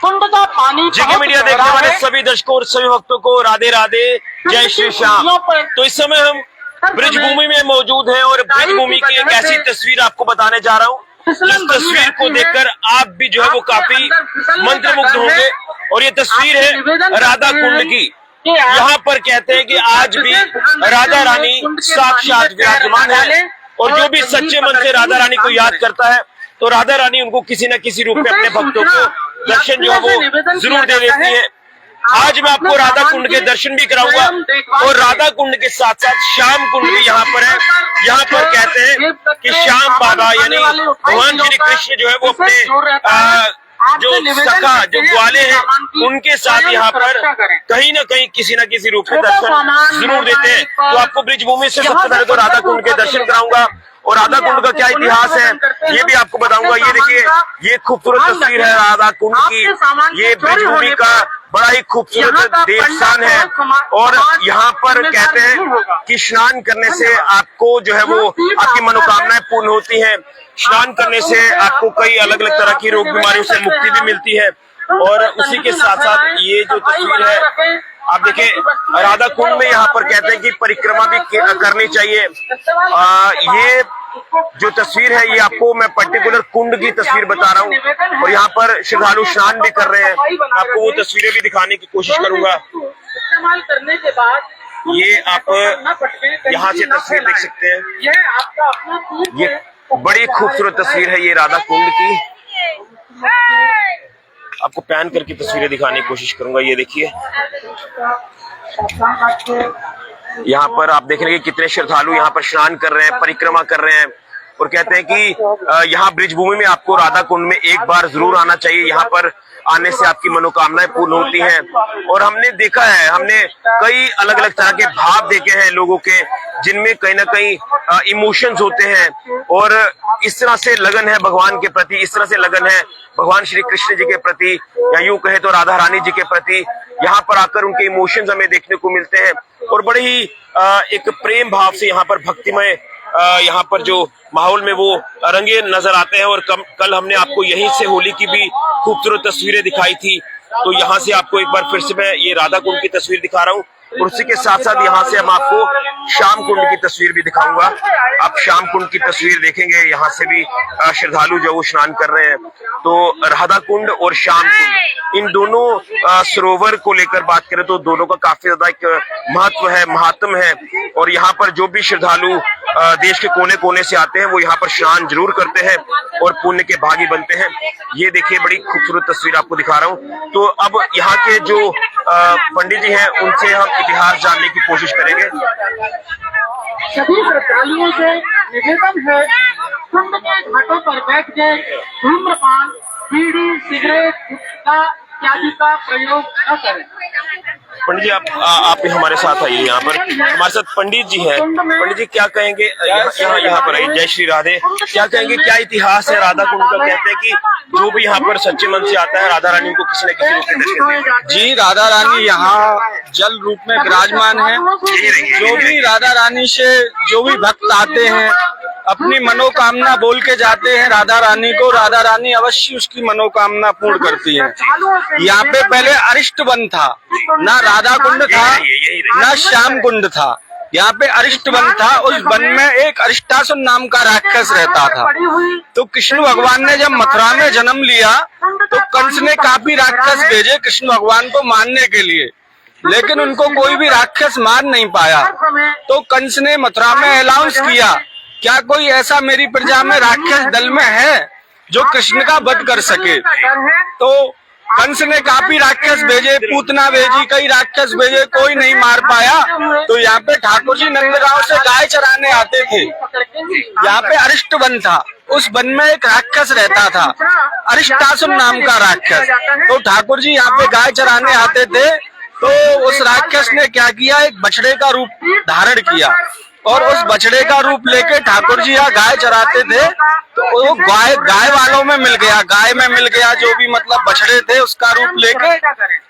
कुंड का पानी जेके मीडिया देखने वाले सभी दर्शकों और सभी भक्तों को राधे राधे, जय श्री श्याम। तो इस समय हम ब्रिज भूमि में मौजूद हैं और ब्रिज भूमि की एक ऐसी तस्वीर आपको बताने जा रहा हूँ जिस तस्वीर को देखकर आप भी जो है वो काफी मंत्रमुग्ध होंगे। और ये तस्वीर है राधा कुंड की। यहाँ पर कहते हैं कि आज भी राधा रानी साक्षात विराजमान है और जो भी सच्चे मन से राधा रानी को याद करता है तो राधा रानी उनको किसी न किसी रूप में अपने भक्तों को दर्शन जो है वो जरूर दे देती है। आज मैं आपको राधा कुंड के दर्शन भी कराऊंगा और राधा कुंड के साथ साथ श्याम कुंड भी यहाँ पर है। यहाँ पर कहते हैं कि श्याम बाबा यानी भगवान श्री कृष्ण जो है वो अपने जो सखा जो ग्वाले हैं उनके साथ यहाँ पर कहीं ना कहीं किसी न किसी रूप में दर्शन जरूर देते हैं। तो आपको ब्रिज भूमि से सबसे पहले तो राधा कुंड के दर्शन कराऊंगा और राधा कुंड का क्या इतिहास है ये भी आपको बताऊंगा। ये देखिए, ये खूबसूरत तस्वीर है राधा कुंड की। ये ब्रिज भूमि का बड़ा ही खूबसूरत देवस्थान है और यहाँ पर कहते हैं कि स्नान करने से आपको जो है वो आपकी मनोकामनाएं पूर्ण होती हैं। स्नान करने से आपको कई अलग अलग तरह की रोग बीमारियों से मुक्ति भी मिलती है। और उसी के साथ साथ ये जो तस्वीर है आप देखिए, राधा कुंड में यहाँ पर कहते हैं कि परिक्रमा भी करनी चाहिए। ये जो तस्वीर है ये आपको मैं पर्टिकुलर कुंड की तस्वीर बता रहा हूँ और यहाँ पर श्रद्धालु स्नान भी कर रहे हैं। आपको वो तस्वीरें भी दिखाने की कोशिश करूंगा। इस्तेमाल करने के बाद ये आप यहाँ से तस्वीर देख सकते हैं। ये बड़ी खूबसूरत तस्वीर है ये राधा कुंड की। आपको पैन करके तस्वीरें दिखाने की कोशिश करूंगा। ये देखिए, यहाँ पर आप देख रहे हैं कितने श्रद्धालु यहाँ पर स्नान कर रहे हैं, परिक्रमा कर रहे हैं और कहते हैं कि यहाँ ब्रिज भूमि में आपको राधा कुंड में एक बार जरूर आना चाहिए। यहाँ पर आने से आपकी मनोकामनाएं पूर्ण होती हैं। और हमने देखा है, हमने कई अलग अलग तरह के भाव देखे हैं लोगों के जिनमें कहीं ना कहीं इमोशंस होते हैं और इस तरह से लगन है भगवान के प्रति, इस तरह से लगन है भगवान श्री कृष्ण जी के प्रति या यूं कहे तो राधा रानी जी के प्रति। यहाँ पर आकर उनके इमोशंस हमें देखने को मिलते हैं और बड़े ही एक प्रेम भाव से यहाँ पर भक्तिमय यहाँ पर जो माहौल में वो रंगे नजर आते हैं। और कल हमने आपको यहीं से होली की भी खूबसूरत तस्वीरें दिखाई थी। तो यहाँ से आपको एक बार फिर से मैं ये राधा कुंड की तस्वीर दिखा रहा हूँ और उसी के साथ साथ यहाँ से हम आपको श्याम कुंड की तस्वीर भी दिखाऊंगा। आप श्याम कुंड की तस्वीर देखेंगे, यहाँ से भी श्रद्धालु जो वो स्नान कर रहे हैं। तो राधा कुंड और श्याम कुंड इन दोनों सरोवर को लेकर बात करें तो दोनों का काफी ज्यादा एक महत्व है, महात्म है। और यहाँ पर जो भी श्रद्धालु देश के कोने कोने से आते हैं वो यहाँ पर स्नान जरूर करते हैं और पुण्य के भागी बनते हैं। ये देखिए, बड़ी खूबसूरत तस्वीर आपको दिखा रहा हूँ। तो अब यहाँ के जो पंडित जी हैं उनसे हम इतिहास जानने की कोशिश करेंगे। सभी श्रद्धालुओं से निवेदन है, कुंड के घाटों पर बैठ के धूम्रपान, बीड़ी, सिगरेट, गुटखा इत्यादि का प्रयोग न करें। पंडित जी आप हमारे साथ आइए। यहाँ पर हमारे साथ पंडित जी हैं। पंडित जी क्या कहेंगे, यहाँ पर आइए। जय श्री राधे। क्या कहेंगे, क्या इतिहास है राधा कुंड का? कहते हैं कि जो भी यहाँ पर सच्चे मन से आता है राधा रानी को किसी न किसी रूप में दर्शन देते हैं। जी, राधा रानी यहाँ जल रूप में विराजमान है। जो भी राधा रानी से जो भी भक्त आते हैं अपनी मनोकामना बोल के जाते हैं राधा रानी को, राधा रानी अवश्य उसकी मनोकामना पूर्ण करती है। यहाँ पे पहले अरिष्ट वन था, ना राधा कुंड था ना श्याम कुंड था। यहाँ पे अरिष्ट वन था। उस वन में एक अरिष्टासुर नाम का राक्षस रहता था। तो कृष्ण भगवान ने जब मथुरा में जन्म लिया तो कंस ने काफी राक्षस भेजे कृष्ण भगवान को मारने के लिए, लेकिन उनको कोई भी राक्षस मार नहीं पाया। तो कंस ने मथुरा में अनाउंस किया, क्या कोई ऐसा मेरी प्रजा में राक्षस दल में है जो कृष्ण का वध कर सके? तो कंस ने काफी राक्षस भेजे, पूतना भेजी, कई राक्षस भेजे, कोई नहीं मार पाया। तो यहाँ पे ठाकुर जी नंदगांव से गाय चराने आते थे। यहाँ पे अरिष्ट वन था, उस वन में एक राक्षस रहता था, अरिष्टासुर नाम का राक्षस। तो ठाकुर जी यहाँ पे गाय चराने आते थे तो उस राक्षस ने क्या किया, एक बछड़े का रूप धारण किया और उस बछड़े का रूप लेके ठाकुर जी यहाँ गाय चराते थे। तो वो गाय वालों में मिल गया, गाय में मिल गया, जो भी मतलब बछड़े थे उसका रूप लेके,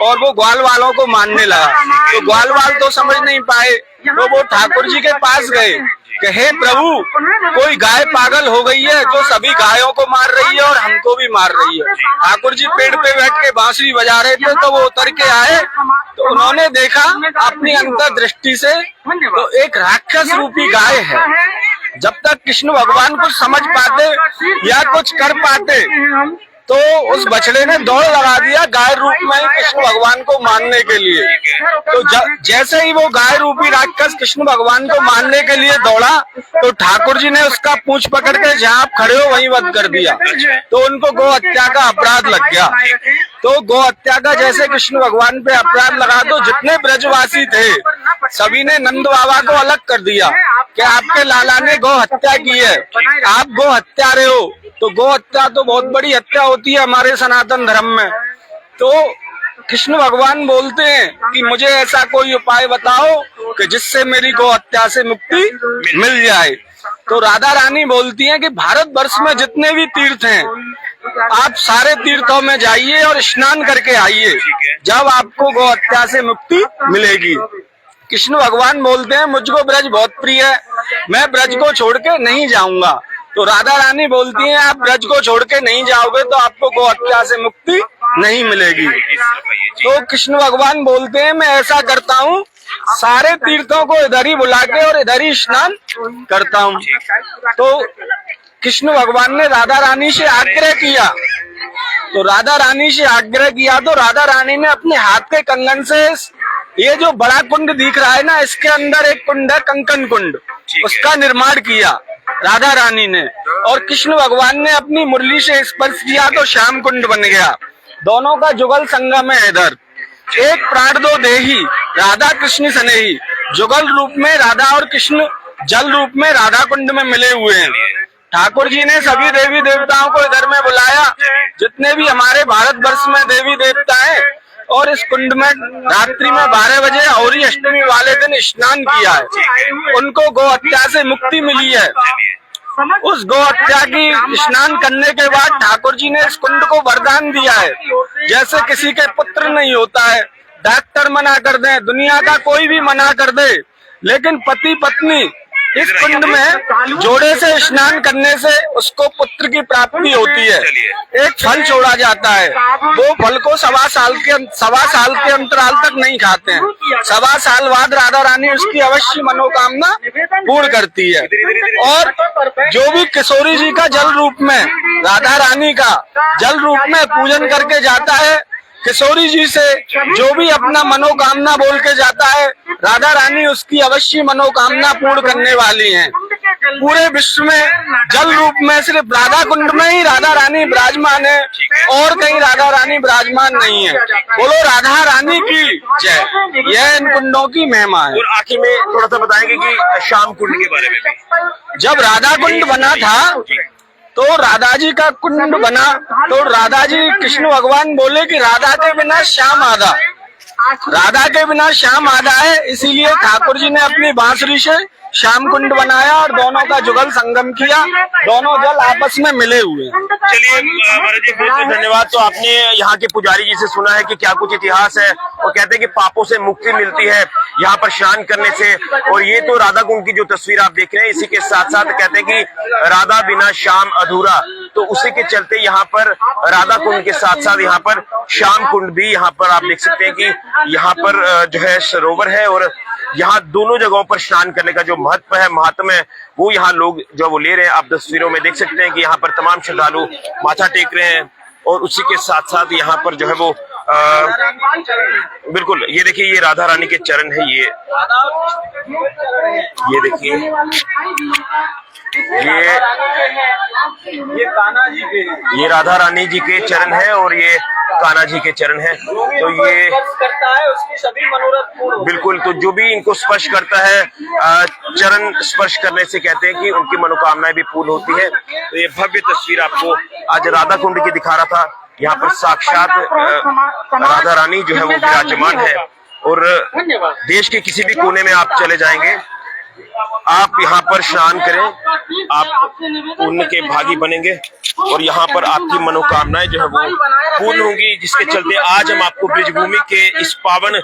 और वो ग्वाल वालों को मानने लगा। तो ग्वाल वाल तो समझ नहीं पाए, तो वो ठाकुर जी के पास गए कि हे प्रभु, कोई गाय पागल हो गई है जो सभी गायों को मार रही है और हमको भी मार रही है। ठाकुर जी पेड़ पे बैठ के बांसुरी बजा रहे थे, तो वो उतर के आए, तो उन्होंने देखा अपनी अंतर्दृष्टि से, तो एक राक्षस रूपी गाय है। जब तक कृष्ण भगवान कुछ समझ पाते या कुछ कर पाते, तो उस बछड़े ने दौड़ लगा दिया गाय रूप में ही कृष्ण भगवान को मारने के लिए। तो जैसे ही वो गाय रूपी राक्षस कृष्ण भगवान को मारने के लिए दौड़ा, तो ठाकुर जी ने उसका पूंछ पकड़ के जहाँ आप खड़े हो वहीं वध कर दिया। तो उनको गौ हत्या का अपराध लग गया। तो गौ हत्या का जैसे कृष्ण भगवान पे अपराध लगा, तो जितने ब्रजवासी थे सभी ने नंद बाबा को अलग कर दिया कि आपके लाला ने गौ हत्या की है, आप गौ हत्यारे हो। तो गौ हत्या तो बहुत बड़ी हत्या होती है हमारे सनातन धर्म में। तो कृष्ण भगवान बोलते हैं कि मुझे ऐसा कोई उपाय बताओ कि जिससे मेरी गौ हत्या से मुक्ति मिल जाए। तो राधा रानी बोलती हैं कि भारत वर्ष में जितने भी तीर्थ हैं, आप सारे तीर्थों में जाइए और स्नान करके आइए, जब आपको गौ हत्या से मुक्ति मिलेगी। कृष्ण भगवान बोलते हैं मुझको ब्रज बहुत प्रिय है, मैं ब्रज को छोड़ के नहीं जाऊंगा। तो राधा रानी बोलती हैं आप ब्रज को छोड़ के नहीं जाओगे तो आपको गौ हत्या से मुक्ति नहीं मिलेगी। तो कृष्ण भगवान बोलते हैं मैं ऐसा करता हूँ, सारे तीर्थों को इधर ही बुला के और इधर ही स्नान करता हूँ। तो कृष्ण भगवान ने राधा रानी से आग्रह किया, तो राधा रानी से आग्रह किया तो राधा रानी ने अपने हाथ के कंगन से ये जो बड़ा कुंड दिख रहा है ना, इसके अंदर एक कुंड है कंकन कुंड, उसका निर्माण किया राधा रानी ने। और कृष्ण भगवान ने अपनी मुरली से स्पर्श किया तो श्याम कुंड बन गया। दोनों का जुगल संगम है इधर। एक प्राण दो देही राधा कृष्ण सनेही, जुगल रूप में राधा और कृष्ण जल रूप में राधा कुंड में मिले हुए हैं। ठाकुर जी ने सभी देवी देवताओं को इधर में बुलाया, जितने भी हमारे भारत वर्ष में देवी देवता हैं, और इस कुंड में रात्रि में 12 बजे और अष्टमी वाले दिन स्नान किया है। उनको गौ हत्या से मुक्ति मिली है। उस गौ हत्या की स्नान करने के बाद ठाकुर जी ने इस कुंड को वरदान दिया है। जैसे किसी के पुत्र नहीं होता है, डॉक्टर मना कर दे, दुनिया का कोई भी मना कर दे, लेकिन पति पत्नी इस कुंड में जोड़े से स्नान करने से उसको पुत्र की प्राप्ति होती है। एक फल छोड़ा जाता है, वो फल को सवा साल के अंतराल तक नहीं खाते हैं। सवा साल बाद राधा रानी उसकी अवश्य मनोकामना पूर्ण करती है। और जो भी किशोरी जी का जल रूप में, राधा रानी का जल रूप में पूजन करके जाता है, किशोरी जी से जो भी अपना मनोकामना बोल के जाता है, राधा रानी उसकी अवश्य मनोकामना पूर्ण करने वाली हैं। पूरे विश्व में जल रूप में सिर्फ राधा कुंड में ही राधा रानी विराजमान है, और कहीं राधा रानी विराजमान नहीं है। बोलो राधा रानी की जय। यह इन कुंडों की महिमा है। और आखिर में थोड़ा सा बताएंगे कि श्याम कुंड के बारे में भी। जब राधा कुंड बना था तो राधा जी का कुंड बना, तो राधा जी कृष्ण भगवान बोले कि राधा के बिना श्याम आधा, राधा के बिना श्याम आधा है। इसीलिए ठाकुर जी ने अपनी बांसुरी से श्याम कुंड बनाया और दोनों का जुगल संगम किया, दोनों जल आपस में मिले हुए। चलिए महाराज जी, बहुत बहुत धन्यवाद। तो आपने यहाँ के पुजारी जी से सुना है कि क्या कुछ इतिहास है, और कहते हैं कि पापों से मुक्ति मिलती है यहाँ पर स्नान करने से। और ये तो राधा कुंड की जो तस्वीर आप देख रहे हैं, इसी के साथ साथ कहते हैं कि राधा बिना श्याम अधूरा, तो उसी के चलते यहाँ पर राधा कुंड के साथ साथ यहाँ पर श्याम कुंड भी यहाँ पर आप देख सकते हैं कि यहाँ पर जो है सरोवर है, और यहाँ दोनों जगहों पर स्नान करने का जो महत्व है, महात्म है, वो यहाँ लोग जो वो ले रहे हैं। आप तस्वीरों में देख सकते हैं कि यहाँ पर तमाम श्रद्धालु माथा टेक रहे हैं, और उसी के साथ साथ यहाँ पर जो है वो बिल्कुल ये देखिए, ये राधा रानी के चरण है। ये देखिए, ये कान्हा जी के, ये राधा रानी जी के चरण है और ये कान्हा जी के चरण है। तो ये करता है उसकी सभी मनोरथ पूर्ण। बिल्कुल, तो जो भी इनको स्पर्श करता है, चरण स्पर्श करने से कहते हैं कि उनकी मनोकामनाएं भी पूर्ण होती है। तो ये भव्य तस्वीर आपको आज राधा कुंड की दिखा रहा था। यहाँ पर साक्षात राधा रानी जो है वो विराजमान है, और देश के किसी भी कोने में आप चले जाएंगे आप यहाँ पर स्नान करें, आप पुण्य के भागी बनेंगे और यहाँ पर आपकी मनोकामनाएं जो है वो पूर्ण होंगी, जिसके चलते आज हम आपको ब्रिजभूमि के इस पावन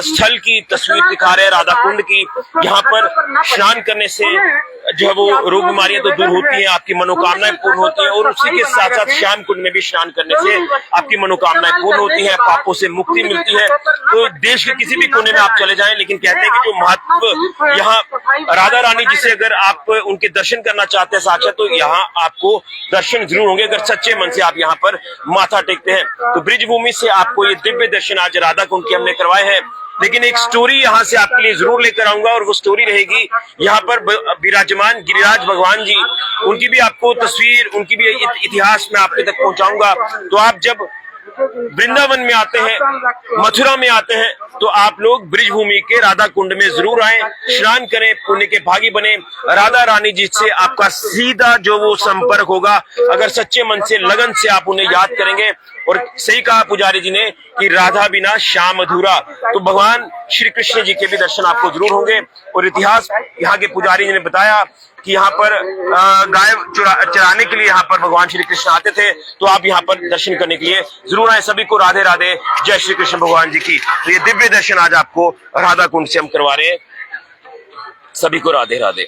स्थल की तस्वीर दिखा रहे हैं, राधा कुंड की। यहाँ पर स्नान करने से जो है वो रोग बीमारियां तो दूर होती हैं, आपकी मनोकामनाएं पूर्ण होती हैं और उसी के साथ साथ श्याम कुंड में भी स्नान करने से आपकी मनोकामनाएं पूर्ण होती हैं, पापों से मुक्ति मिलती है। तो देश के किसी भी कोने में आप चले जाएं, लेकिन कहते हैं कि जो महत्व यहाँ राधा रानी जी से अगर आप उनके दर्शन करना चाहते हैं साक्षात, तो यहाँ आपको दर्शन जरूर होंगे अगर सच्चे मन से आप यहाँ पर माथा टेकते हैं। तो ब्रिजभूमि से आपको ये दिव्य दर्शन आज राधा कुंड के हमने करवाए हैं, लेकिन एक स्टोरी यहाँ से आपके लिए जरूर लेकर आऊंगा और वो स्टोरी रहेगी यहाँ पर विराजमान गिरिराज भगवान जी, उनकी भी आपको तस्वीर, उनकी भी इतिहास में आपके तक पहुंचाऊंगा। तो आप जब वृंदावन में आते हैं, मथुरा में आते हैं, तो आप लोग ब्रिजभूमि के राधा कुंड में जरूर आए, स्नान करें, पुण्य के भागी बने। राधा रानी जी से आपका सीधा जो वो संपर्क होगा, अगर सच्चे मन से लगन से आप उन्हें याद करेंगे। और सही कहा पुजारी जी ने कि राधा बिना श्याम अधूरा, तो भगवान श्री कृष्ण जी के भी दर्शन आपको जरूर होंगे। और इतिहास यहाँ के पुजारी जी ने बताया कि यहाँ पर गाय चराने के लिए यहाँ पर भगवान श्री कृष्ण आते थे, तो आप यहाँ पर दर्शन करने के लिए जरूर आए। सभी को राधे राधे, जय श्री कृष्ण भगवान जी की। तो ये दिव्य दर्शन आज आपको राधा कुंड से हम करवा रहे हैं। सभी को राधे राधे।